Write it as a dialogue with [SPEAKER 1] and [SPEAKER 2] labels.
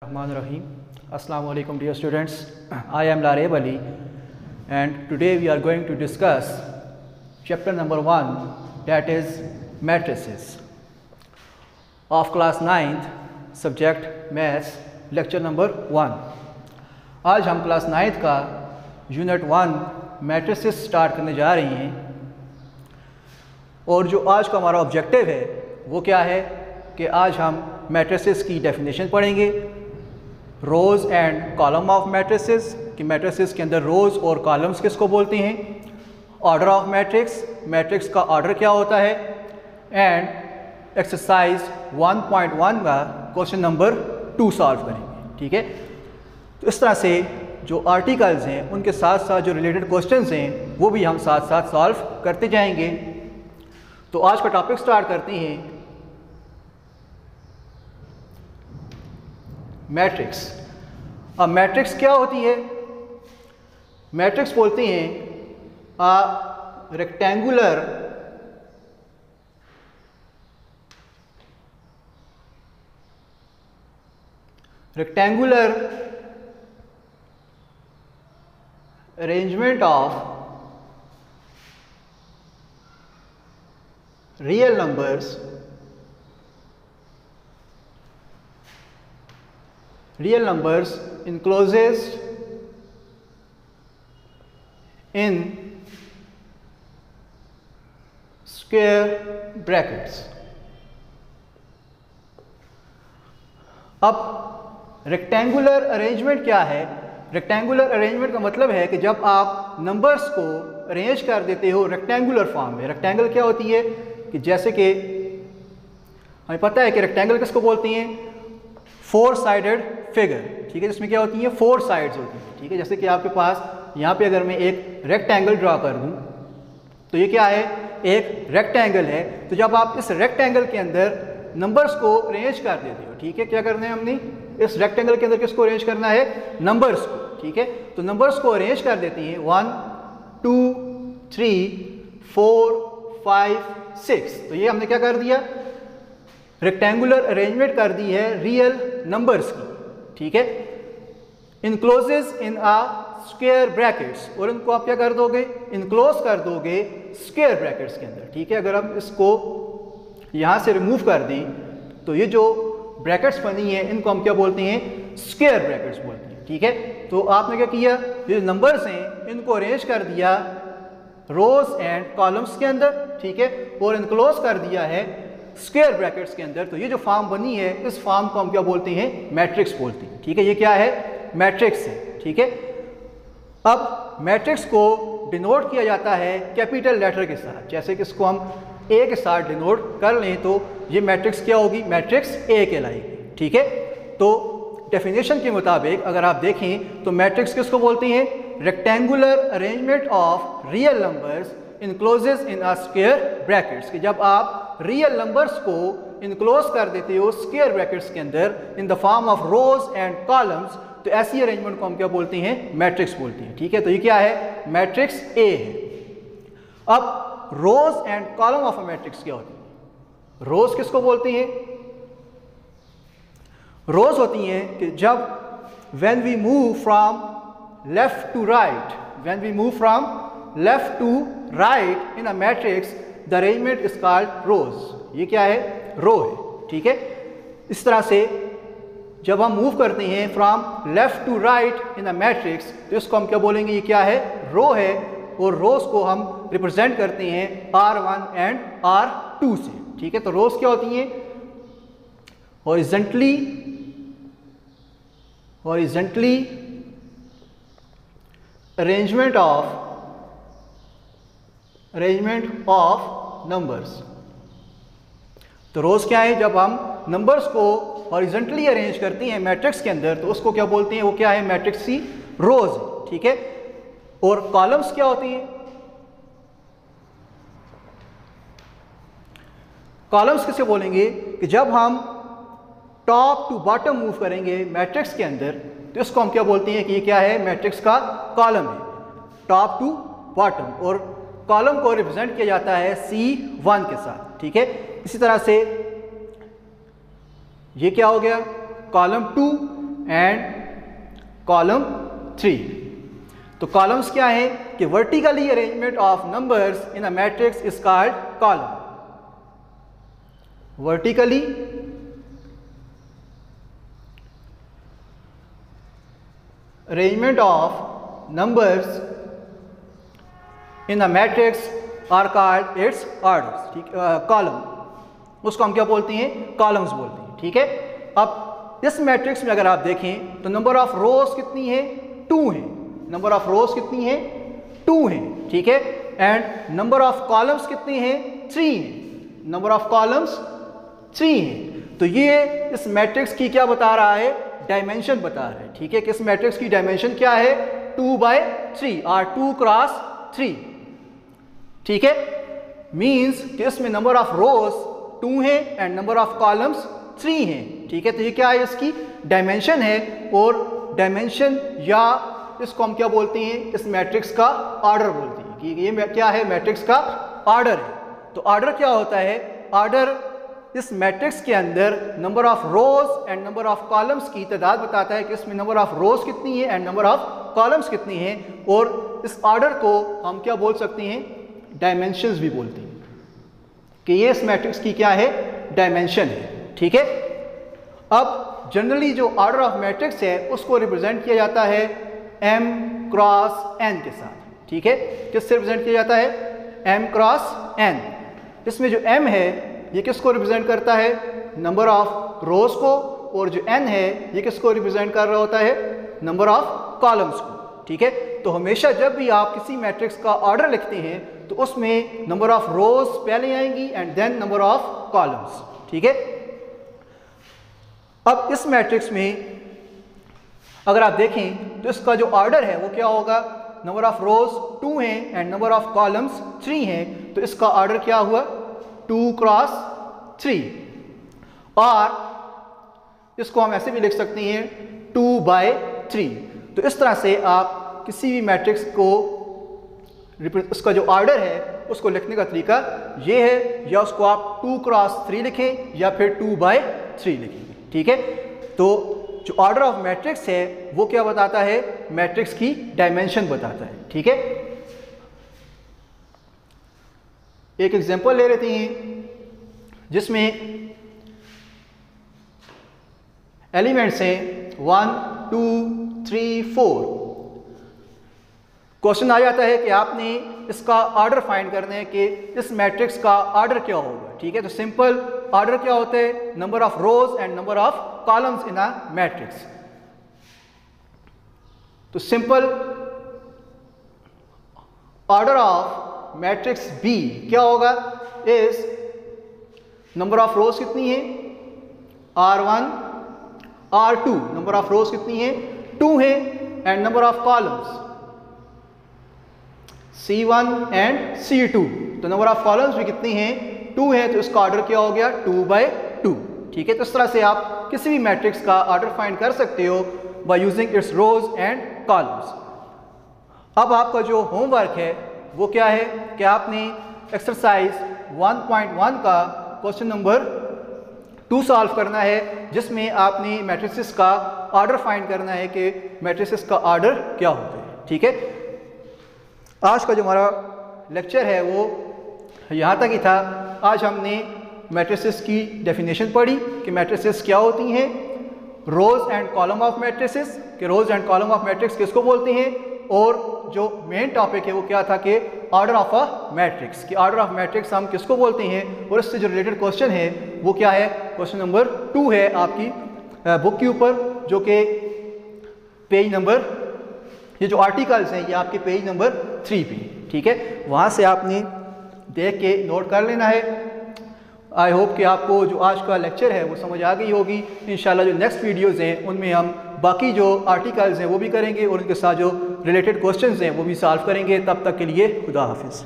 [SPEAKER 1] Rahman Rahim. Assalamu alaikum dear students. I am Lareb Ali and today we are going to discuss chapter number 1, that is matrices of class 9th subject maths, lecture number 1. आज हम class 9th का unit 1 matrices start करने जा रहे हैं और जो आज का हमारा ऑब्जेक्टिव है वो क्या है कि आज हम matrices की डेफिनेशन पढ़ेंगे, रोज़ एंड कॉलम ऑफ मैट्रिसेस कि मैट्रिसेस के अंदर रोज़ और कॉलम्स किसको बोलते हैं, ऑर्डर ऑफ मैट्रिक्स, मैट्रिक्स का ऑर्डर क्या होता है, एंड एक्सरसाइज 1.1 का क्वेश्चन नंबर 2 सॉल्व करेंगे। ठीक है, तो इस तरह से जो आर्टिकल्स हैं उनके साथ साथ जो रिलेटेड क्वेश्चंस हैं वो भी हम साथ साथ सॉल्व करते जाएंगे। तो आज का टॉपिक स्टार्ट करते हैं, मैट्रिक्स। अब मैट्रिक्स क्या होती है? मैट्रिक्स बोलते हैं a rectangular arrangement of real numbers enclosed in square brackets। अब रेक्टेंगुलर अरेंजमेंट क्या है? रेक्टेंगुलर अरेंजमेंट का मतलब है कि जब आप नंबर्स को अरेंज कर देते हो रेक्टेंगुलर फॉर्म में। रेक्टेंगल क्या होती है कि जैसे कि हमें पता है कि रेक्टेंगल किसको बोलती हैं, 4 साइडेड फिगर। ठीक है, जिसमें क्या होती है, 4 साइड्स होती हैं। ठीक है, जैसे कि आपके पास यहाँ पे अगर मैं एक रेक्टेंगल ड्रा कर दूँ तो ये क्या है, एक रेक्टेंगल है। तो जब आप इस रेक्टेंगल के अंदर नंबर्स को अरेंज कर देते हो, ठीक है, क्या करना है हमने, इस रेक्टेंगल के अंदर किसको अरेंज करना है, नंबर्स को। ठीक है, तो नंबर्स को अरेंज कर देते हैं 1 2 3 4 5 6। तो ये हमने क्या कर दिया, रेक्टेंगुलर अरेंजमेंट कर दी है रियल नंबर्स की। ठीक है, इनक्लोजेस इन अ स्क्वायर ब्रैकेट्स, और इनको आप क्या कर दोगे, इनक्लोज कर दोगे स्क्वायर ब्रैकेट्स के अंदर। ठीक है, अगर हम इसको यहाँ से रिमूव कर दें तो ये जो ब्रैकेट्स बनी है इनको हम क्या बोलते हैं, स्क्वायर ब्रैकेट्स बोलते हैं। ठीक है, तो आपने क्या किया, ये नंबर्स हैं इनको अरेंज कर दिया रोज एंड कॉलम्स के अंदर। ठीक है, और इनक्लोज कर दिया है स्क्वायर ब्रैकेट्स के अंदर। तो ये जो फॉर्म बनी है इस फॉर्म को हम क्या बोलते हैं, मैट्रिक्स बोलते हैं। ठीक है, ये क्या है, मैट्रिक्स है। ठीक है, अब मैट्रिक्स को डिनोट किया जाता है कैपिटल लेटर के साथ। जैसे कि इसको हम ए के साथ डिनोट कर लें तो ये मैट्रिक्स क्या होगी, मैट्रिक्स ए कहलाएगी। ठीक है, तो डेफिनेशन के मुताबिक अगर आप देखें तो मैट्रिक्स किसको बोलते हैं, rectangular arrangement of real numbers encloses in a square brackets, कि जब आप रियल नंबर्स को इनक्लोज कर देते हो स्क्वायर ब्रैकेट्स के अंदर in the form of rows and columns, तो ऐसी अरेंजमेंट को हम क्या बोलते हैं, मैट्रिक्स बोलते हैं। ठीक है, तो ये क्या है, मैट्रिक्स ए है। अब rows and column of a matrix क्या होती है? रोज किसको बोलते हैं, रोज होती हैं कि जब when we move from left to right, when we move from left to right in a matrix the arrangement is called rows. ये क्या है, रो है। ठीक है, इस तरह से जब हम मूव करते हैं from left to right in a matrix तो इसको हम क्या बोलेंगे, ये क्या है, रो है। और रोज को हम रिप्रेजेंट करते हैं R1 एंड R2 से। ठीक है, तो रोज क्या होती हैं, हॉरिजॉन्टली अरेंजमेंट ऑफ नंबर्स। तो रोज क्या है, जब हम नंबर्स को हॉरिजॉन्टली अरेंज करते हैं मैट्रिक्स के अंदर तो उसको क्या बोलते हैं, वो क्या है, मैट्रिक्स की रोज। ठीक है, और कॉलम्स क्या होती हैं, कॉलम्स किसे बोलेंगे कि जब हम टॉप टू बॉटम मूव करेंगे मैट्रिक्स के अंदर तो इसको हम क्या बोलते हैं कि ये क्या है, मैट्रिक्स का कॉलम है, टॉप टू बॉटम। और कॉलम को रिप्रेजेंट किया जाता है C1 के साथ। ठीक है, इसी तरह से ये क्या हो गया, कॉलम 2 एंड कॉलम 3। तो कॉलम्स क्या है कि vertically arrangement of numbers in a matrix is called column. Vertically arrangement of numbers in a matrix are called its orders, ठीक, कॉलम, उसको हम क्या बोलते हैं, कॉलम्स बोलते हैं, ठीक है। अब इस मैट्रिक्स में अगर आप देखें तो नंबर ऑफ रोज कितनी है, 2 है। नंबर ऑफ रोज कितनी है, 2 है, ठीक है। एंड नंबर ऑफ कॉलम्स कितने हैं, 3 है। नंबर ऑफ कॉलम्स 3 है। तो ये इस मैट्रिक्स की क्या बता रहा है, डायमेंशन बता रहा है, ठीक है। कि इस मैट्रिक्स की डायमेंशन क्या है, 2/3 और 2 क्रॉस 3, ठीक है। मीन्स कि इसमें नंबर ऑफ रोज 2 है एंड नंबर ऑफ कॉलम्स 3 है, ठीक है। तो ये क्या है, इसकी डायमेंशन है। और डायमेंशन या इसको हम क्या बोलते हैं, इस मैट्रिक्स का ऑर्डर बोलते हैं कि ये क्या है, मैट्रिक्स का ऑर्डर है। तो ऑर्डर क्या होता है, ऑर्डर इस मैट्रिक्स के अंदर number of rows and number of columns की तादाद बताता है कि इसमें नंबर ऑफ रोज कितनी है एंड नंबर ऑफ कॉलम्स कितनी है। और इस ऑर्डर को हम क्या बोल सकते हैं, डायमेंशंस भी बोलते हैं कि ये इस मैट्रिक्स की क्या है, डायमेंशन है, ठीक है। अब जनरली जो ऑर्डर ऑफ मैट्रिक्स है उसको रिप्रेजेंट किया जाता है m क्रॉस n के साथ, ठीक है। किससे रिप्रेजेंट किया जाता है, m क्रॉस n। इसमें जो m है ये किसको रिप्रेजेंट करता है, नंबर ऑफ रोज को, और जो n है ये किसको रिप्रेजेंट कर रहा होता है, नंबर ऑफ कॉलम्स को, ठीक है। तो हमेशा जब भी आप किसी मैट्रिक्स का ऑर्डर लिखते हैं तो उसमें नंबर ऑफ रोज पहले आएंगी and then number of columns, ठीक है। अब इस मैट्रिक्स में अगर आप देखें तो इसका जो ऑर्डर है वो क्या होगा, नंबर ऑफ रोज 2 हैं एंड नंबर ऑफ कॉलम्स 3 हैं। तो इसका ऑर्डर क्या हुआ, 2 क्रॉस 3। और इसको हम ऐसे भी लिख सकते हैं 2/3। तो इस तरह से आप किसी भी मैट्रिक्स को उसका जो ऑर्डर है उसको लिखने का तरीका ये है, या उसको आप 2 क्रॉस 3 लिखें या फिर 2/3 लिखेंगे, ठीक है। तो जो ऑर्डर ऑफ मैट्रिक्स है वो क्या बताता है, मैट्रिक्स की डायमेंशन बताता है, ठीक है। एक एग्जांपल ले लेते हैं जिसमें एलिमेंट्स हैं 1 2 3 4। क्वेश्चन आ जाता है कि आपने इसका ऑर्डर फाइंड करना है कि इस मैट्रिक्स का ऑर्डर क्या होगा, ठीक है। तो सिंपल ऑर्डर क्या होता है, number of rows and number of columns in a matrix. तो simple order of matrix B क्या होगा, इज नंबर ऑफ रोज कितनी है, R1 R2। नंबर ऑफ रोज कितनी है, 2 है and number of columns C1 and C2। तो नंबर ऑफ कॉलम्स भी कितनी हैं, 2 है। तो इसका ऑर्डर क्या हो गया, 2/2, ठीक है। तो इस तरह से आप किसी भी मैट्रिक्स का ऑर्डर फाइंड कर सकते हो by using its rows and columns. अब आपका जो होमवर्क है वो क्या है कि आपने एक्सरसाइज 1.1 का क्वेश्चन नंबर 2 सॉल्व करना है, जिसमें आपने मैट्रिसेस का ऑर्डर फाइंड करना है कि मैट्रिसेस का ऑर्डर क्या होता है, ठीक है। आज का जो हमारा लेक्चर है वो यहाँ तक ही था। आज हमने मैट्रिसेस की डेफिनेशन पढ़ी कि मैट्रिसेस क्या होती हैं, रोज एंड कॉलम ऑफ मैट्रिसेस कि रोज एंड कॉलम ऑफ मैट्रिक्स किसको बोलते हैं, और जो मेन टॉपिक है वो क्या था कि ऑर्डर ऑफ अ मैट्रिक्स कि ऑर्डर ऑफ मैट्रिक्स हम किसको बोलते हैं। और इससे जो रिलेटेड क्वेश्चन है वो क्या है, क्वेश्चन नंबर 2 है आपकी बुक के ऊपर, जो कि पेज नंबर, ये जो आर्टिकल्स हैं ये आपके पेज नंबर 3 पे, ठीक है। वहाँ से आपने देख के नोट कर लेना है। आई होप कि आपको जो आज का लेक्चर है वो समझ आ गई होगी। इंशाल्लाह जो नेक्स्ट वीडियोज़ हैं उनमें हम बाकी जो आर्टिकल्स हैं वो भी करेंगे और उनके साथ जो रिलेटेड क्वेश्चंस हैं वो भी सॉल्व करेंगे। तब तक के लिए खुदा हाफिज़।